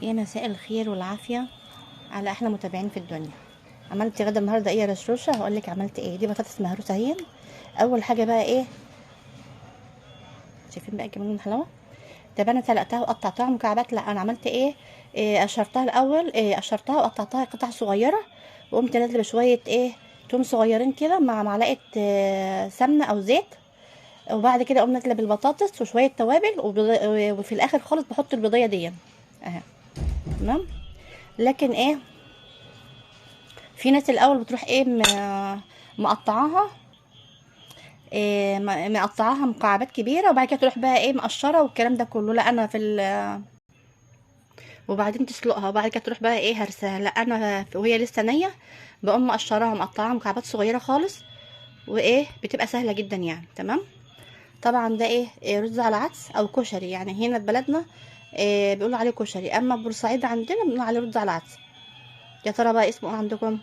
يا مساء الخير والعافية على احلى متابعين في الدنيا. عملت غدا النهارده ايه يا رشروشة؟ هقول لك عملت ايه. دي بطاطس مهروسة اهي. اول حاجة بقى ايه، شايفين بقى جمال الحلاوة؟ طب انا سلقتها وقطعتها مكعبات. لا انا عملت ايه، قشرتها الاول، قشرتها وقطعتها قطع صغيرة، وقمت نازلة بشوية ايه، توم صغيرين كده مع معلقة سمنة او زيت. وبعد كده قمت نازلة بالبطاطس وشوية توابل وفي الاخر خالص بحط البيضية دي اهي. تمام. لكن ايه، في ناس الاول بتروح ايه مقطعاها، مقطعاها مكعبات كبيره وبعد كده تروح بقى ايه مقشره والكلام ده كله. لا انا وبعدين تسلقها وبعد كده تروح بقى ايه هرسها. لا انا وهي لسه نيه بقوم مقشراها مقطعاها مكعبات صغيره خالص، وايه بتبقى سهله جدا يعني. تمام. طبعا ده إيه رز على عدس او كشري، يعني هنا في بلدنا بيقولوا عليه كشري، اما بورسعيد عندنا بنقول عليه رز على عدس. يا ترى بقى اسمه ايه عندكم؟